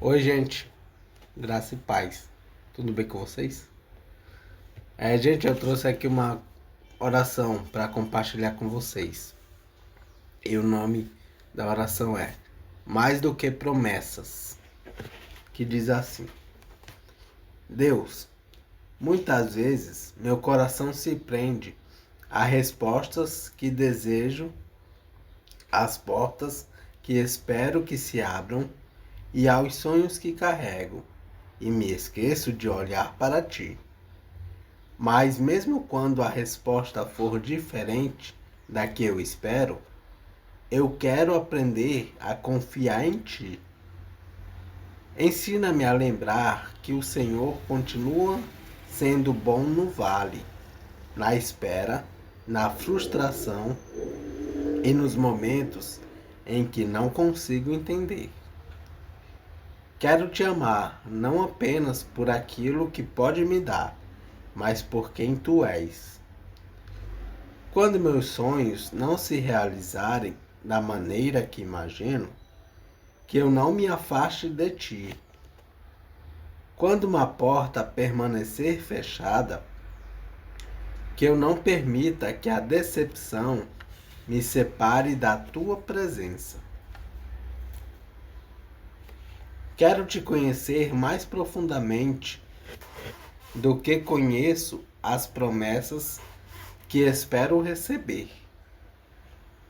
Oi, gente, graça e paz. Tudo bem com vocês? Gente, eu trouxe aqui uma oração para compartilhar com vocês. E o nome da oração é Mais do que Promessas, que diz assim: Deus, muitas vezes meu coração se prende a respostas que desejo, às portas que espero que se abram e aos sonhos que carrego, e me esqueço de olhar para ti. Mas mesmo quando a resposta for diferente da que eu espero, eu quero aprender a confiar em ti. Ensina-me a lembrar que o Senhor continua sendo bom no vale, na espera, na frustração e nos momentos em que não consigo entender. Quero te amar não apenas por aquilo que pode me dar, mas por quem tu és. Quando meus sonhos não se realizarem da maneira que imagino, que eu não me afaste de ti. Quando uma porta permanecer fechada, que eu não permita que a decepção me separe da tua presença. Quero te conhecer mais profundamente do que conheço as promessas que espero receber,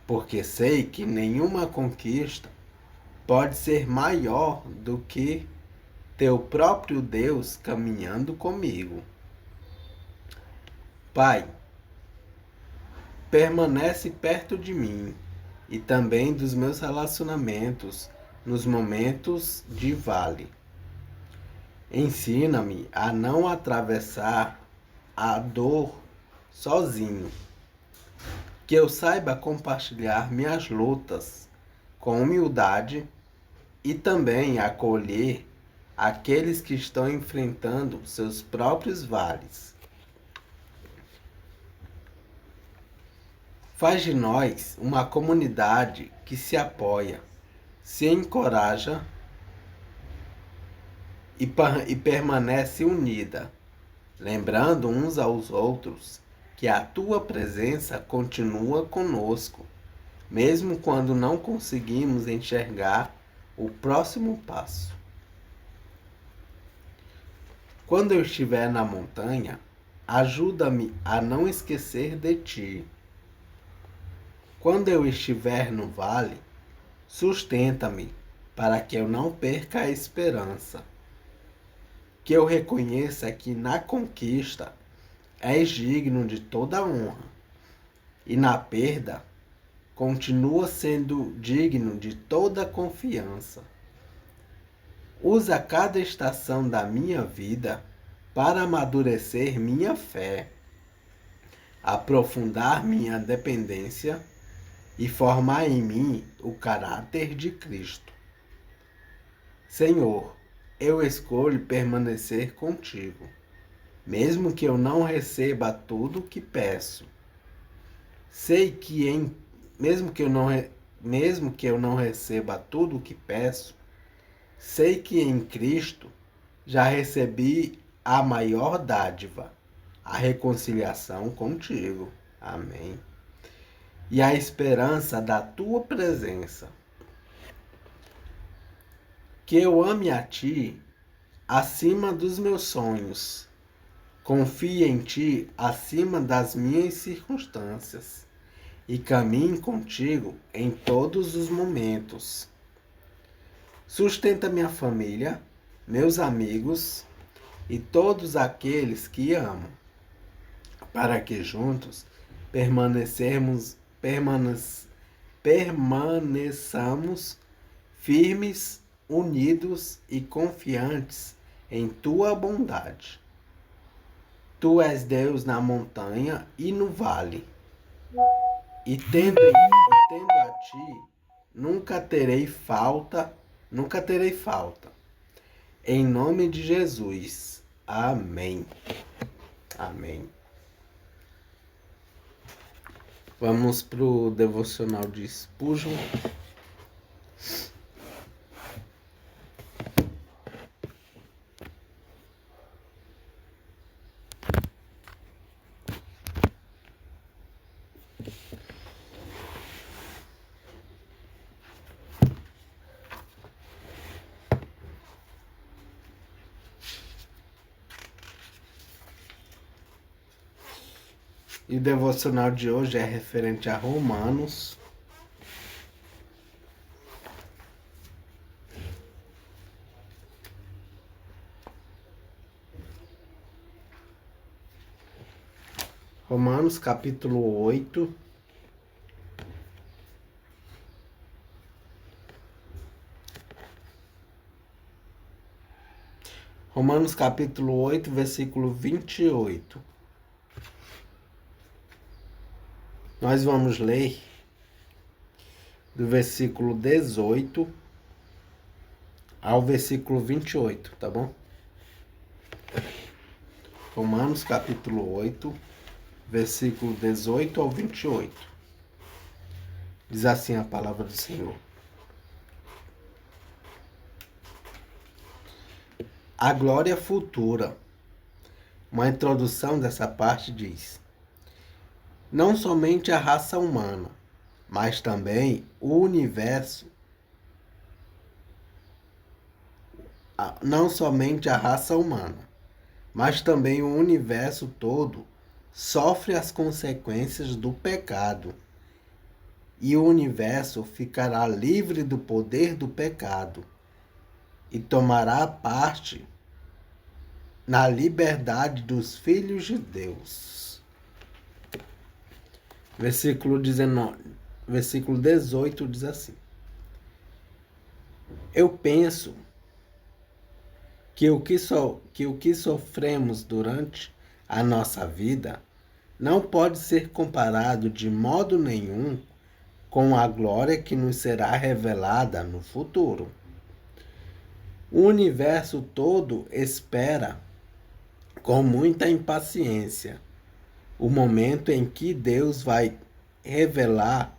porque sei que nenhuma conquista pode ser maior do que teu próprio Deus caminhando comigo. Pai, permanece perto de mim e também dos meus relacionamentos nos momentos de vale. Ensina-me a não atravessar a dor sozinho, que eu saiba compartilhar minhas lutas com humildade e também acolher aqueles que estão enfrentando seus próprios vales. Faz de nós uma comunidade que se apoia, se encoraja e permanece unida, lembrando uns aos outros que a tua presença continua conosco, mesmo quando não conseguimos enxergar o próximo passo. Quando eu estiver na montanha, ajuda-me a não esquecer de ti. Quando eu estiver no vale, sustenta-me para que eu não perca a esperança. Que eu reconheça que na conquista és digno de toda honra e na perda continua sendo digno de toda confiança. Usa cada estação da minha vida para amadurecer minha fé, aprofundar minha dependência e formar em mim o caráter de Cristo. Senhor, eu escolho permanecer contigo, mesmo que eu não receba tudo o que peço. Sei que mesmo que eu não receba tudo o que peço, sei que em Cristo já recebi a maior dádiva, a reconciliação contigo. Amém. E a esperança da tua presença. Que eu ame a ti acima dos meus sonhos. Confie em ti acima das minhas circunstâncias e caminhe contigo em todos os momentos. Sustenta minha família, meus amigos e todos aqueles que amo, para que juntos permaneçamos firmes, unidos e confiantes em tua bondade. Tu és Deus na montanha e no vale, e tendo a ti, nunca terei falta. Em nome de Jesus. Amém. Amém. Vamos pro devocional de Spurgeon. E o devocional de hoje é referente a Romanos. Romanos capítulo 8. Romanos capítulo 8, versículo 28. Nós vamos ler do versículo 18 ao versículo 28, tá bom? Romanos capítulo 8, versículo 18 ao 28. Diz assim a palavra do Senhor. A glória futura. Uma introdução dessa parte diz: não somente a raça humana, mas também o universo. Não somente a raça humana, mas também o universo todo sofre as consequências do pecado. E o universo ficará livre do poder do pecado e tomará parte na liberdade dos filhos de Deus. Versículo 18 diz assim: eu penso que o que sofremos durante a nossa vida não pode ser comparado de modo nenhum com a glória que nos será revelada no futuro. O universo todo espera com muita impaciência o momento em que Deus vai revelar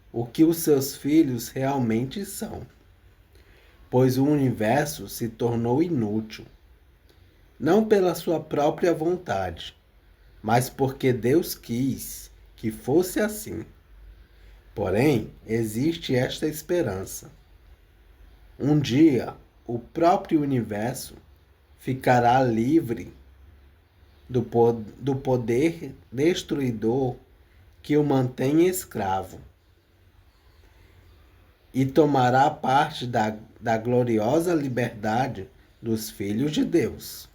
o que os seus filhos realmente são, pois o universo se tornou inútil, não pela sua própria vontade, mas porque Deus quis que fosse assim. Porém, existe esta esperança. Um dia, o próprio universo ficará livre do poder destruidor que o mantém escravo e tomará parte da gloriosa liberdade dos filhos de Deus.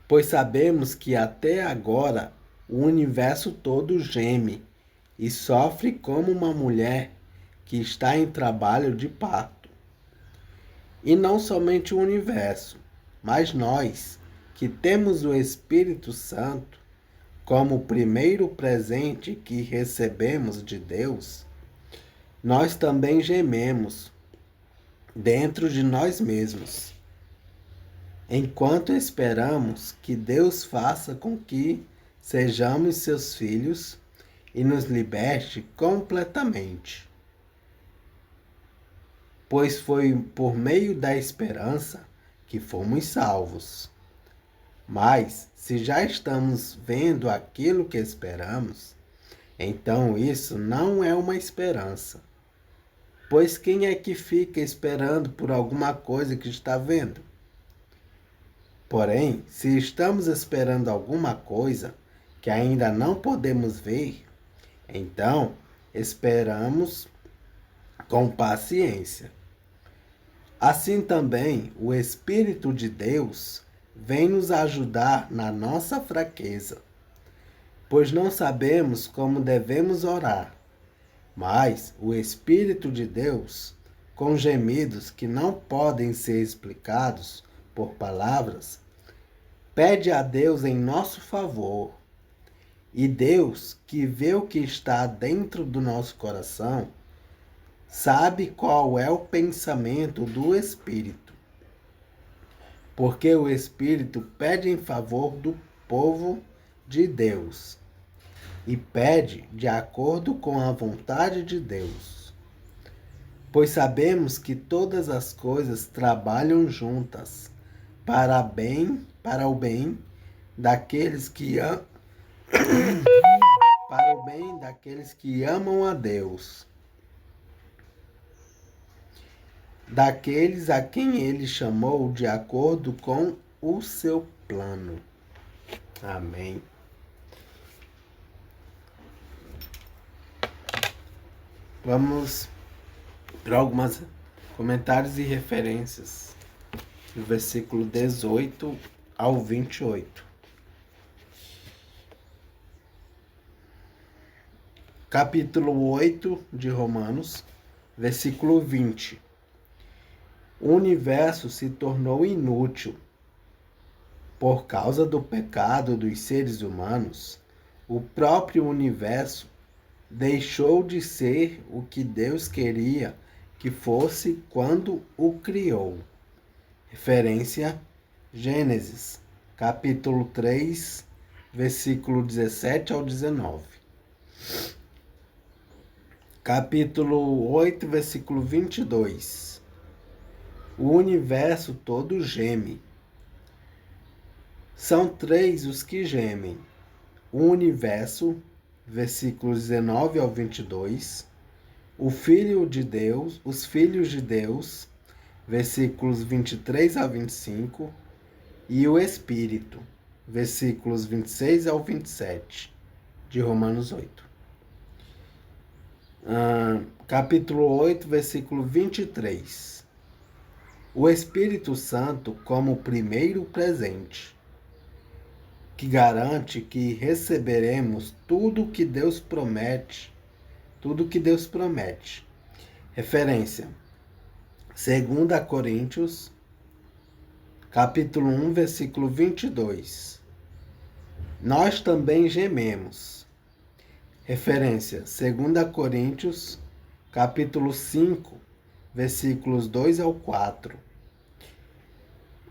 Pois sabemos que até agora o universo todo geme e sofre como uma mulher que está em trabalho de parto. E não somente o universo, mas nós, que temos o Espírito Santo como o primeiro presente que recebemos de Deus, nós também gememos dentro de nós mesmos, enquanto esperamos que Deus faça com que sejamos seus filhos e nos liberte completamente. Pois foi por meio da esperança que fomos salvos. Mas, se já estamos vendo aquilo que esperamos, então isso não é uma esperança. Pois quem é que fica esperando por alguma coisa que está vendo? Porém, se estamos esperando alguma coisa que ainda não podemos ver, então esperamos com paciência. Assim também, o Espírito de Deus vem nos ajudar na nossa fraqueza, pois não sabemos como devemos orar, mas o Espírito de Deus, com gemidos que não podem ser explicados por palavras, pede a Deus em nosso favor. E Deus, que vê o que está dentro do nosso coração, sabe qual é o pensamento do Espírito, porque o Espírito pede em favor do povo de Deus e pede de acordo com a vontade de Deus. Pois sabemos que todas as coisas trabalham juntas para o bem daqueles que para o bem daqueles que amam a Deus, daqueles a quem ele chamou de acordo com o seu plano. Amém. Vamos para alguns comentários e referências do versículo 18 ao 28. Capítulo 8 de Romanos, versículo 20. O universo se tornou inútil. Por causa do pecado dos seres humanos, o próprio universo deixou de ser o que Deus queria que fosse quando o criou. Referência: Gênesis, capítulo 3, versículo 17 ao 19. Capítulo 8, versículo 22. O universo todo geme. São três os que gemem: o universo, versículos 19 ao 22, o Filho de Deus, os filhos de Deus, versículos 23 a 25, e o Espírito, versículos 26 ao 27, de Romanos 8. Capítulo 8, versículo 23. O Espírito Santo como o primeiro presente, que garante que receberemos tudo que Deus promete. Referência: 2 Coríntios, capítulo 1, versículo 22. Nós também gememos. Referência: 2 Coríntios, capítulo 5, versículos 2 ao 4.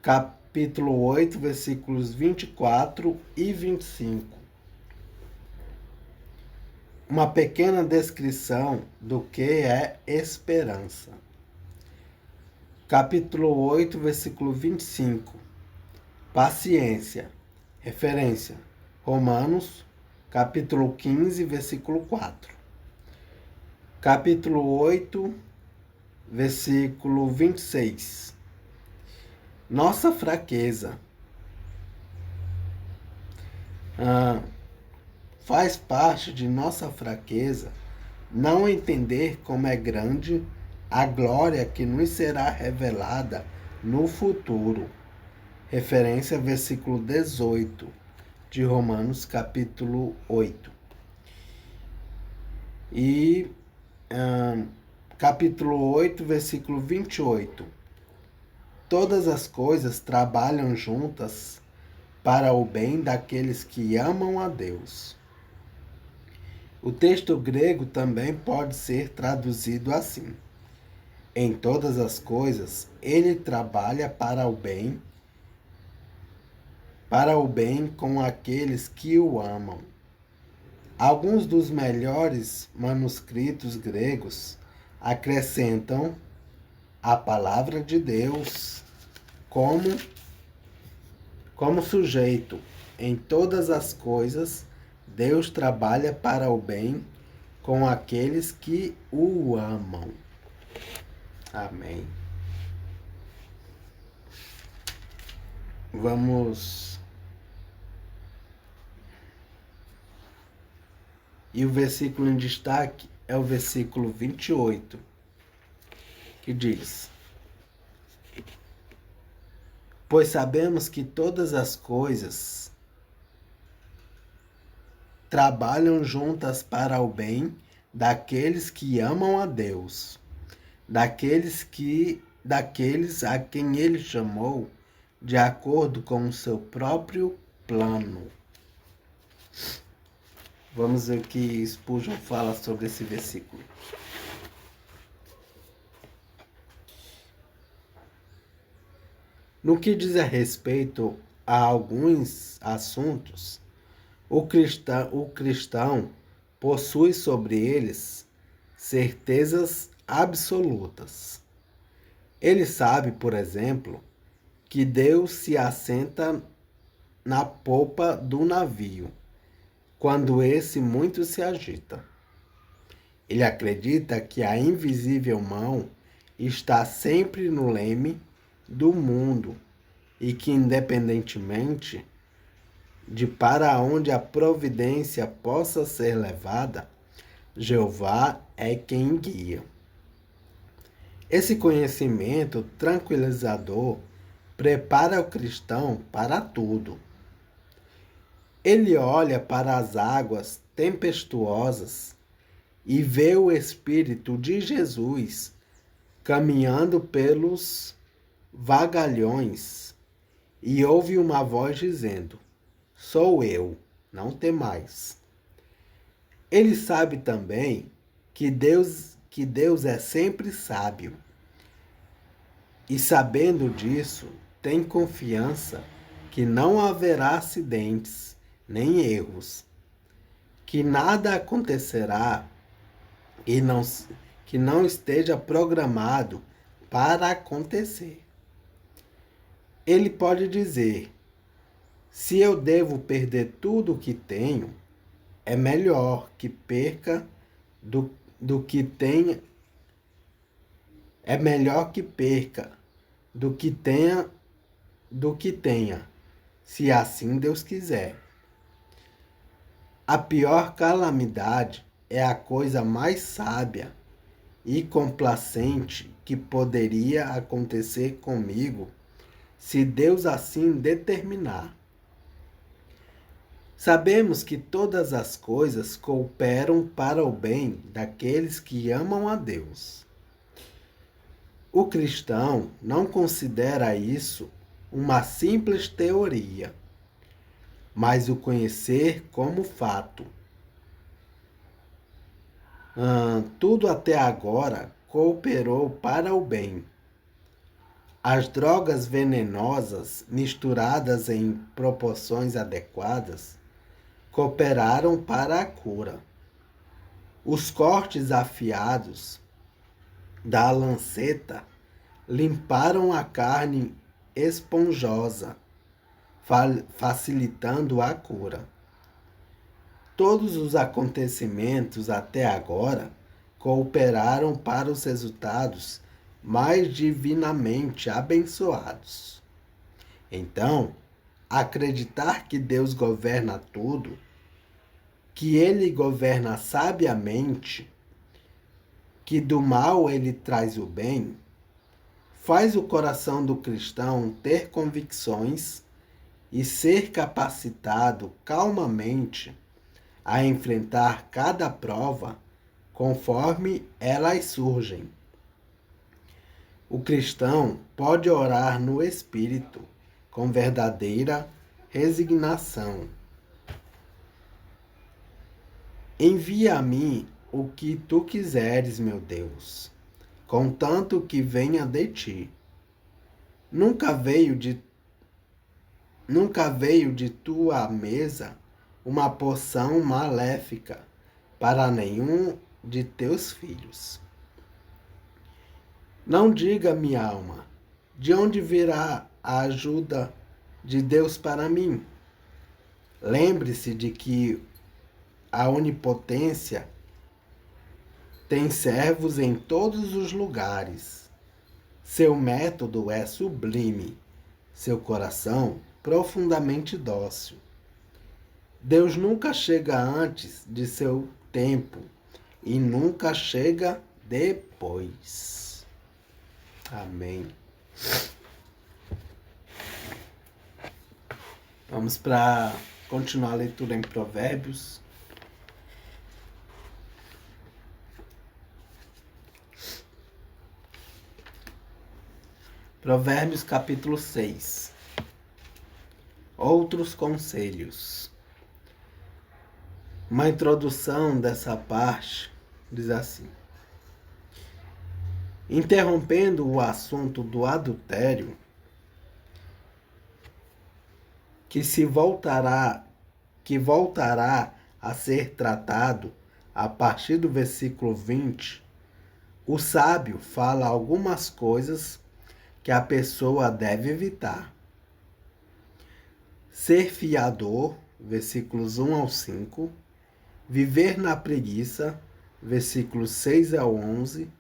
Capítulo 8, versículos 24 e 25. Uma pequena descrição do que é esperança. Capítulo 8, versículo 25. Paciência. Referência: Romanos, capítulo 15, versículo 4. Capítulo 8, versículo 26. Nossa fraqueza. Faz parte de nossa fraqueza não entender como é grande a glória que nos será revelada no futuro. Referência: versículo 18 de Romanos, capítulo 8. E capítulo 8, versículo 28. Todas as coisas trabalham juntas para o bem daqueles que amam a Deus. O texto grego também pode ser traduzido assim: em todas as coisas, ele trabalha para o bem com aqueles que o amam. Alguns dos melhores manuscritos gregos acrescentam a palavra de Deus como sujeito. Em todas as coisas, Deus trabalha para o bem com aqueles que o amam. Amém. Vamos. E o versículo em destaque é o versículo 28, que diz: pois sabemos que todas as coisas trabalham juntas para o bem daqueles que amam a Deus, daqueles a quem ele chamou de acordo com o seu próprio plano. Vamos ver o que Spurgeon fala sobre esse versículo. No que diz a respeito a alguns assuntos, o cristão possui sobre eles certezas absolutas. Ele sabe, por exemplo, que Deus se assenta na popa do navio, quando esse muito se agita. Ele acredita que a invisível mão está sempre no leme do mundo e que, independentemente de para onde a providência possa ser levada, Jeová é quem guia. Esse conhecimento tranquilizador prepara o cristão para tudo. Ele olha para as águas tempestuosas e vê o Espírito de Jesus caminhando pelos vagalhões e ouve uma voz dizendo: Sou eu, não temais. Ele sabe também que Deus é sempre sábio. E sabendo disso, tem confiança que não haverá acidentes nem erros, que nada acontecerá e que não esteja programado para acontecer. Ele pode dizer: se eu devo perder tudo o que tenho, é melhor que perca do que tenha. É melhor que perca do que tenha, se assim Deus quiser. A pior calamidade é a coisa mais sábia e complacente que poderia acontecer comigo, se Deus assim determinar. Sabemos que todas as coisas cooperam para o bem daqueles que amam a Deus. O cristão não considera isso uma simples teoria, mas o conhecer como fato. Tudo até agora cooperou para o bem. As drogas venenosas, misturadas em proporções adequadas, cooperaram para a cura. Os cortes afiados da lanceta limparam a carne esponjosa, facilitando a cura. Todos os acontecimentos até agora cooperaram para os resultados mais divinamente abençoados. Então, acreditar que Deus governa tudo, que Ele governa sabiamente, que do mal Ele traz o bem, faz o coração do cristão ter convicções e ser capacitado calmamente a enfrentar cada prova conforme elas surgem. O cristão pode orar no Espírito com verdadeira resignação. Envia a mim o que tu quiseres, meu Deus, contanto que venha de ti. Nunca veio de tua mesa uma porção maléfica para nenhum de teus filhos. Não diga, minha alma, de onde virá a ajuda de Deus para mim? Lembre-se de que a onipotência tem servos em todos os lugares. Seu método é sublime, seu coração profundamente dócil. Deus nunca chega antes de seu tempo e nunca chega depois. Amém. Vamos para continuar a leitura em Provérbios. Provérbios capítulo 6. Outros conselhos. Uma introdução dessa parte diz assim: interrompendo o assunto do adultério, que voltará a ser tratado a partir do versículo 20, o sábio fala algumas coisas que a pessoa deve evitar. Ser fiador, versículos 1 ao 5, viver na preguiça, versículos 6 ao 11,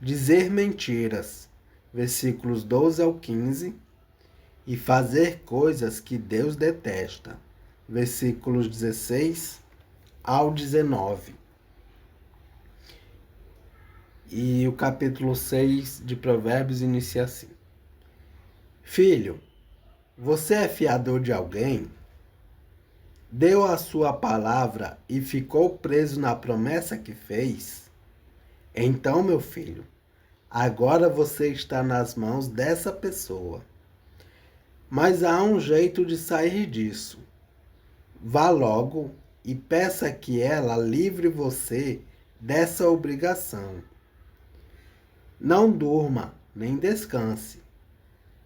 dizer mentiras, versículos 12 ao 15, e fazer coisas que Deus detesta, versículos 16 ao 19. E o capítulo 6 de Provérbios inicia assim: Filho, você é fiador de alguém? Deu a sua palavra e ficou preso na promessa que fez? Então, meu filho, agora você está nas mãos dessa pessoa. Mas há um jeito de sair disso. Vá logo e peça que ela livre você dessa obrigação. Não durma, nem descanse.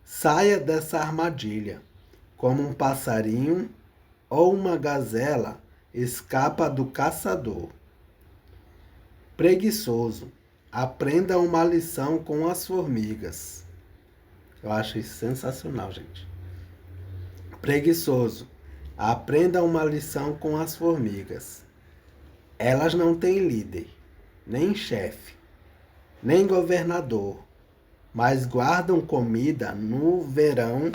Saia dessa armadilha, como um passarinho ou uma gazela escapa do caçador. Preguiçoso, aprenda uma lição com as formigas. Eu acho isso sensacional, gente. Preguiçoso, aprenda uma lição com as formigas. Elas não têm líder, nem chefe, nem governador, mas guardam comida no verão,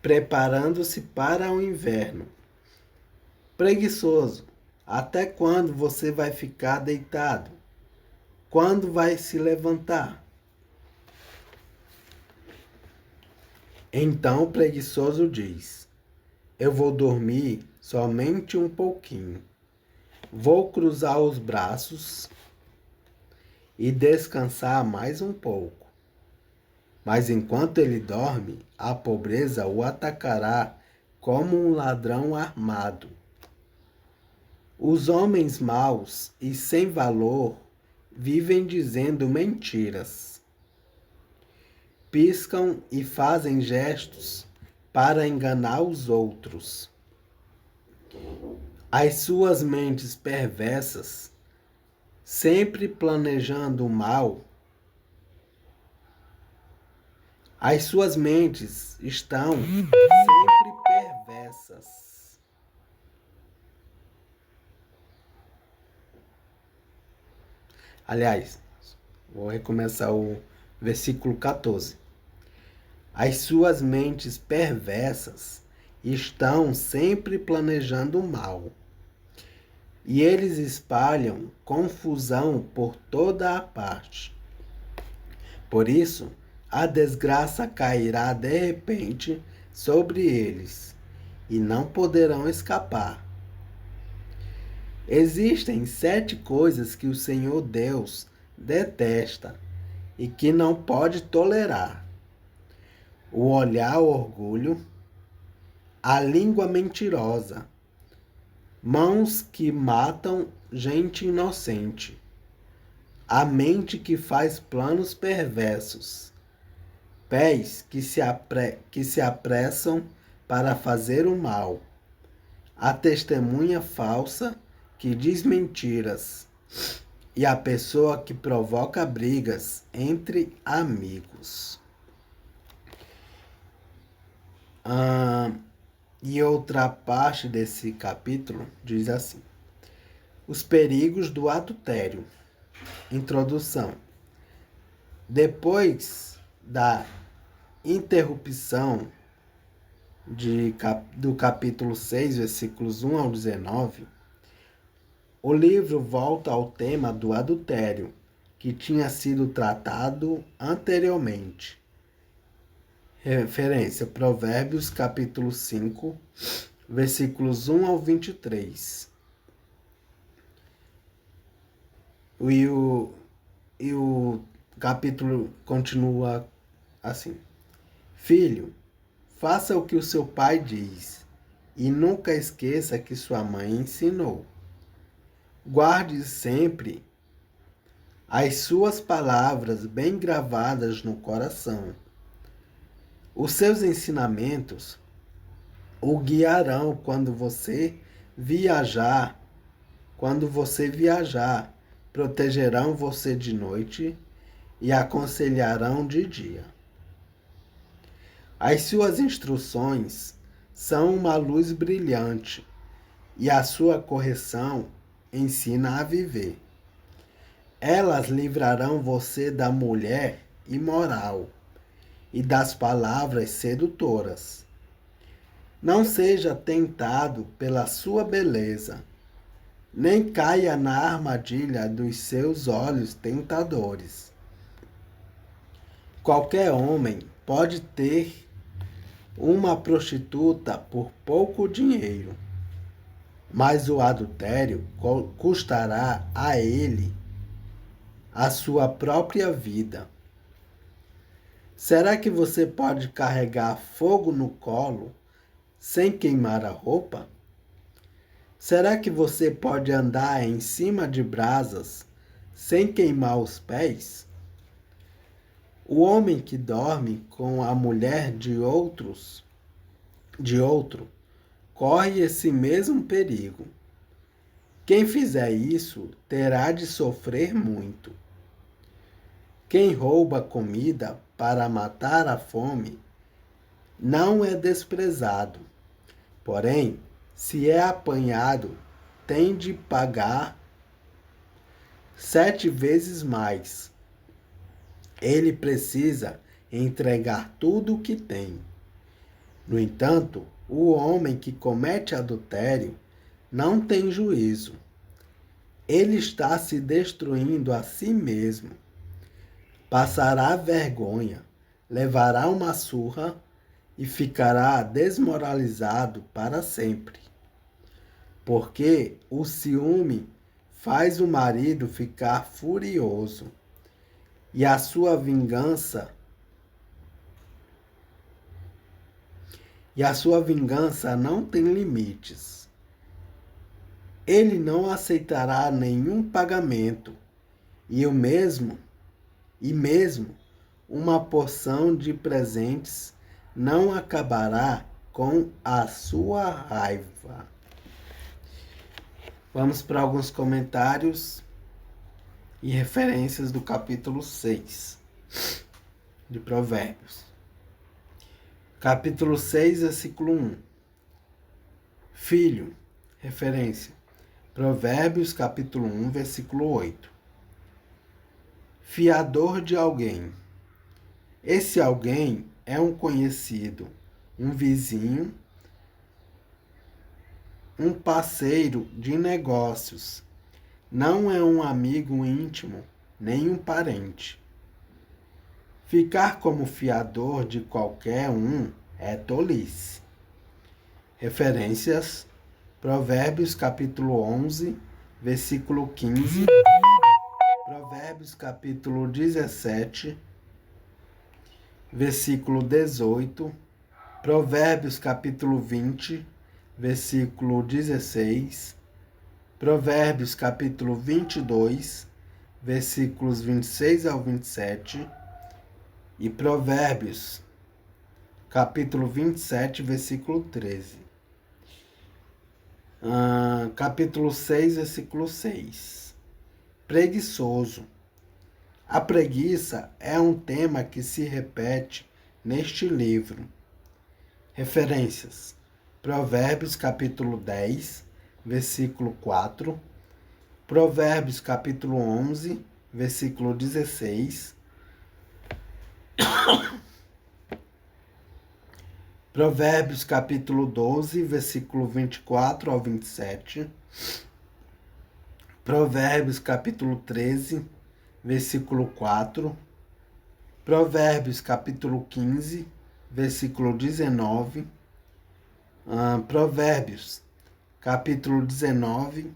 preparando-se para o inverno. Preguiçoso, até quando você vai ficar deitado? Quando vai se levantar? Então o preguiçoso diz: Eu vou dormir somente um pouquinho. Vou cruzar os braços e descansar mais um pouco. Mas enquanto ele dorme, a pobreza o atacará como um ladrão armado. Os homens maus e sem valor vivem dizendo mentiras. Piscam e fazem gestos para enganar os outros. As suas mentes perversas, sempre planejando o mal, as suas mentes estão sempre perversas. Aliás, vou recomeçar o versículo 14. As suas mentes perversas estão sempre planejando o mal, e eles espalham confusão por toda a parte. Por isso, a desgraça cairá de repente sobre eles, e não poderão escapar. Existem 7 coisas que o Senhor Deus detesta e que não pode tolerar: o olhar orgulho, a língua mentirosa, mãos que matam gente inocente, a mente que faz planos perversos, pés que se apressam para fazer o mal, a testemunha falsa que diz mentiras e a pessoa que provoca brigas entre amigos. E outra parte desse capítulo diz assim: os perigos do adultério. Introdução. Depois da interrupção do capítulo 6, versículos 1 ao 19, o livro volta ao tema do adultério, que tinha sido tratado anteriormente. Referência: Provérbios capítulo 5, versículos 1 ao 23. E o capítulo continua assim: Filho, faça o que o seu pai diz, e nunca esqueça que sua mãe ensinou. Guarde sempre as suas palavras bem gravadas no coração. Os seus ensinamentos o guiarão quando você viajar, protegerão você de noite e aconselharão de dia. As suas instruções são uma luz brilhante e a sua correção ensina a viver. Elas livrarão você da mulher imoral e das palavras sedutoras. Não seja tentado pela sua beleza, nem caia na armadilha dos seus olhos tentadores. Qualquer homem pode ter uma prostituta por pouco dinheiro, mas o adultério custará a ele a sua própria vida. Será que você pode carregar fogo no colo sem queimar a roupa? Será que você pode andar em cima de brasas sem queimar os pés? O homem que dorme com a mulher de outro, corre esse mesmo perigo. Quem fizer isso terá de sofrer muito. Quem rouba comida para matar a fome não é desprezado. Porém, se é apanhado, tem de pagar 7 vezes mais. Ele precisa entregar tudo o que tem. No entanto, o homem que comete adultério não tem juízo. Ele está se destruindo a si mesmo. Passará vergonha, levará uma surra e ficará desmoralizado para sempre. Porque o ciúme faz o marido ficar furioso e a sua vingança não tem limites. Ele não aceitará nenhum pagamento e mesmo uma porção de presentes não acabará com a sua raiva. Vamos para alguns comentários e referências do capítulo 6 de Provérbios. Capítulo 6, versículo 1. Filho, referência. Provérbios, capítulo 1, versículo 8. Fiador de alguém. Esse alguém é um conhecido, um vizinho, um parceiro de negócios. Não é um amigo íntimo, nem um parente. Ficar como fiador de qualquer um é tolice. Referências: Provérbios capítulo 11, versículo 15, Provérbios capítulo 17, versículo 18, Provérbios capítulo 20, versículo 16, Provérbios capítulo 22, versículos 26 ao 27 e Provérbios capítulo 27, versículo 13. Capítulo 6, versículo 6. Preguiçoso. A preguiça é um tema que se repete neste livro. Referências: Provérbios capítulo 10, versículo 4, Provérbios capítulo 11, versículo 16, Provérbios capítulo 12, versículo 24 ao 27, Provérbios capítulo 13, versículo 4, Provérbios capítulo 15, versículo 19, Provérbios capítulo 19,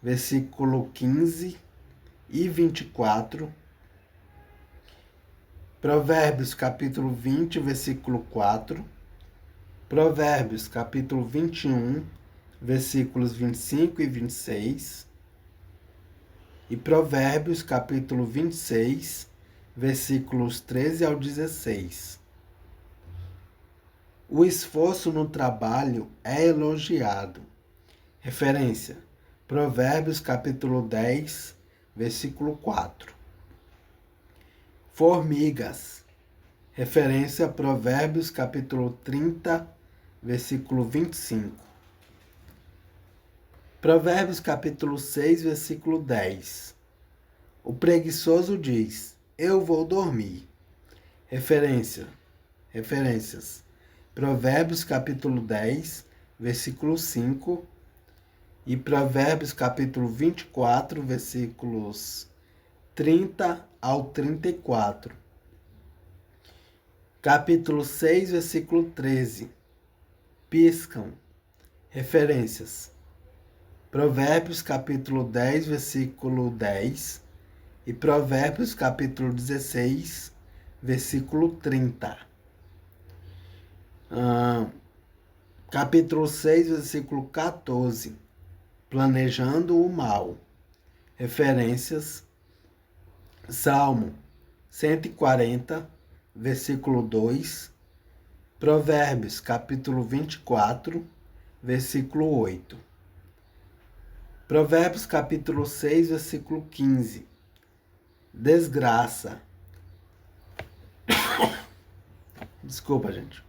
versículo 15 e 24, Provérbios capítulo 20, versículo 4, Provérbios capítulo 21, versículos 25 e 26, e Provérbios capítulo 26, versículos 13 ao 16. O esforço no trabalho é elogiado. Referência: Provérbios capítulo 10, versículo 4. Formigas. Referência: Provérbios capítulo 30, versículo 25. Provérbios capítulo 6, versículo 10. O preguiçoso diz: eu vou dormir. Referências: Provérbios capítulo 10, versículo 5 E Provérbios capítulo 24, versículos 30 ao 34. Capítulo 6, versículo 13. Piscam. Referências. Provérbios capítulo 10, versículo 10. E Provérbios capítulo 16, versículo 30. Capítulo 6, versículo 14. Planejando o mal. Referências. Salmo 140, versículo 2. Provérbios, capítulo 24, versículo 8. Provérbios, capítulo 6, versículo 15. Desgraça. Desculpa, gente.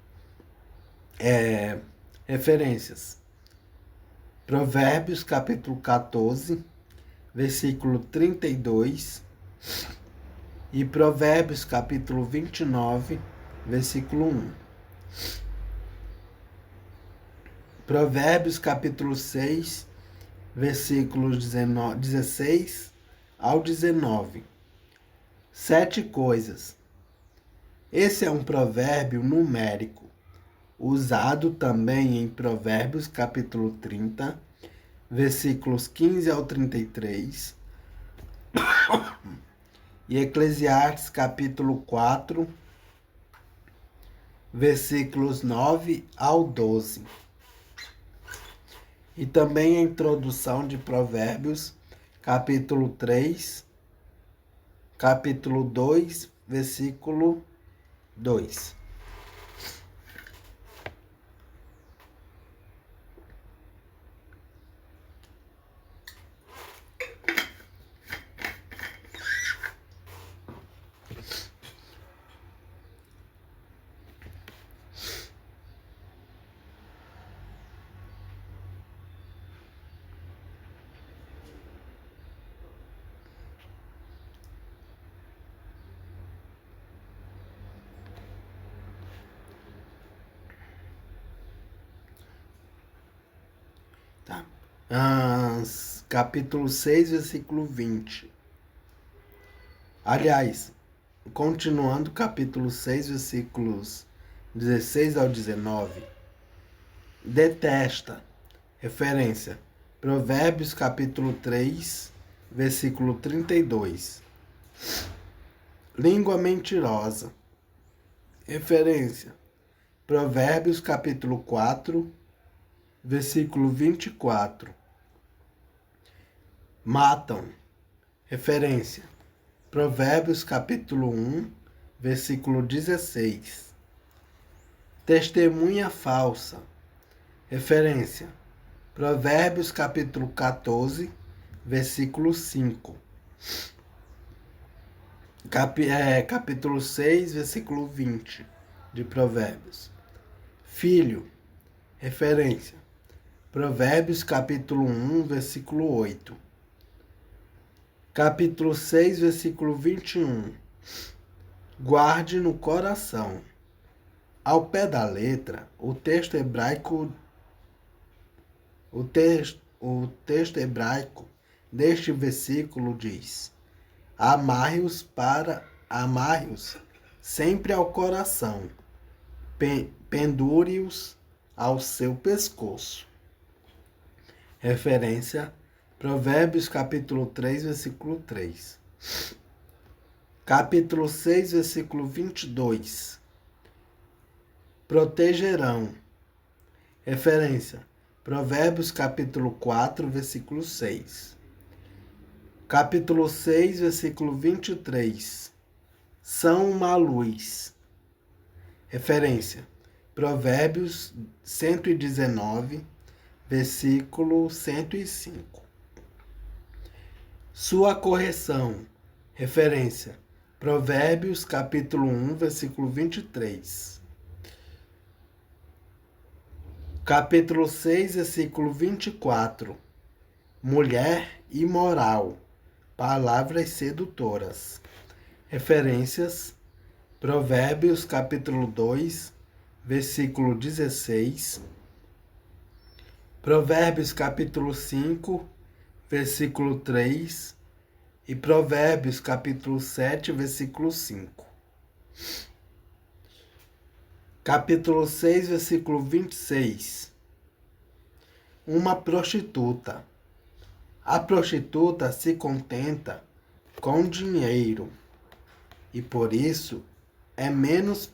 Referências. Provérbios, capítulo 14, versículo 32. E Provérbios, capítulo 29, versículo 1. Provérbios, capítulo 6, versículos 16 ao 19. 7 coisas. Esse é um provérbio numérico, usado também em Provérbios capítulo 30, versículos 15 ao 33, e Eclesiastes capítulo 4, versículos 9 ao 12. E também a introdução de Provérbios capítulo 3, capítulo 2, versículo 2. Tá. Capítulo 6, versículo 20. Aliás, continuando capítulo 6, versículos 16 ao 19. Detesta. Referência. Provérbios capítulo 3, versículo 32. Língua mentirosa. Referência. Provérbios capítulo 4, versículo 24. Matam. Referência. Provérbios capítulo 1, versículo 16. Testemunha falsa. Referência. Provérbios capítulo 14, versículo 5. Capítulo 6, versículo 20 de Provérbios. Filho. Referência. Provérbios capítulo 1, versículo 8. Capítulo 6, versículo 21. Guarde no coração. Ao pé da letra, o texto hebraico deste versículo diz: amarre-os sempre ao coração, pendure-os ao seu pescoço. Referência: Provérbios capítulo 3, versículo 3. Capítulo 6, versículo 22. Protegerão. Referência: Provérbios capítulo 4, versículo 6. Capítulo 6, versículo 23. São uma luz. Referência: Provérbios 119, versículo 105. Sua correção. Referência: Provérbios capítulo 1, versículo 23. Capítulo 6, versículo 24. Mulher imoral. Palavras sedutoras. Referências: Provérbios capítulo 2, versículo 16. Provérbios capítulo 5, versículo 3 e Provérbios capítulo 7, versículo 5. Capítulo 6, versículo 26. Uma prostituta. A prostituta se contenta com dinheiro e por isso é menos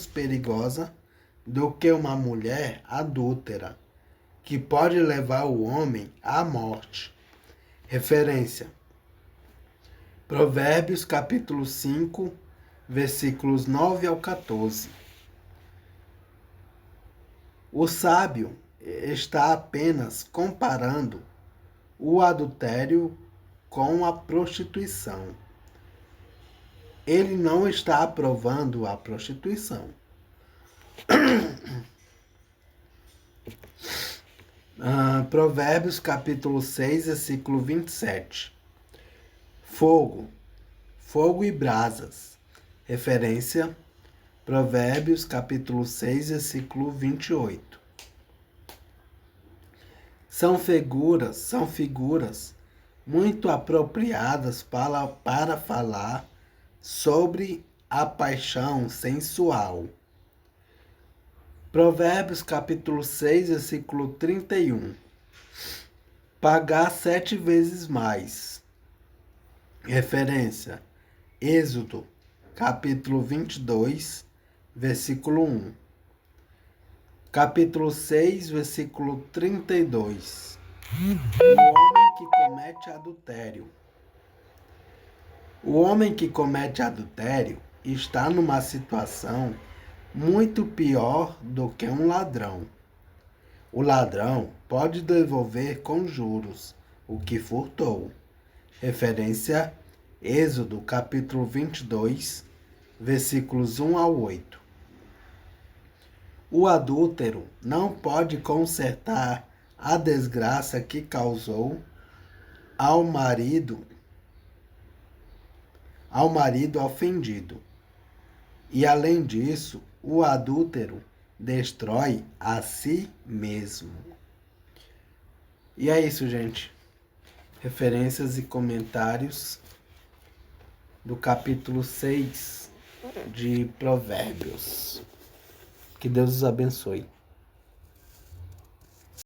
perigosa do que uma mulher adúltera, que pode levar o homem à morte. Referência: Provérbios capítulo 5, versículos 9 ao 14. O sábio está apenas comparando o adultério com a prostituição. Ele não está aprovando a prostituição. Provérbios capítulo 6, versículo 27. Fogo e brasas. Referência: Provérbios capítulo 6, versículo 28. São figuras muito apropriadas para falar sobre a paixão sensual. Provérbios capítulo 6, versículo 31. Pagar 7 vezes mais. Referência: Êxodo capítulo 22, versículo 1. Capítulo 6, versículo 32. O homem que comete adultério. O homem que comete adultério está numa situação muito pior do que um ladrão. O ladrão pode devolver com juros o que furtou. Referência: Êxodo capítulo 22, versículos 1 ao 8. O adúltero não pode consertar a desgraça que causou ao marido ofendido. E além disso, o adúltero destrói a si mesmo. E é isso, gente. Referências e comentários do capítulo 6 de Provérbios. Que Deus os abençoe.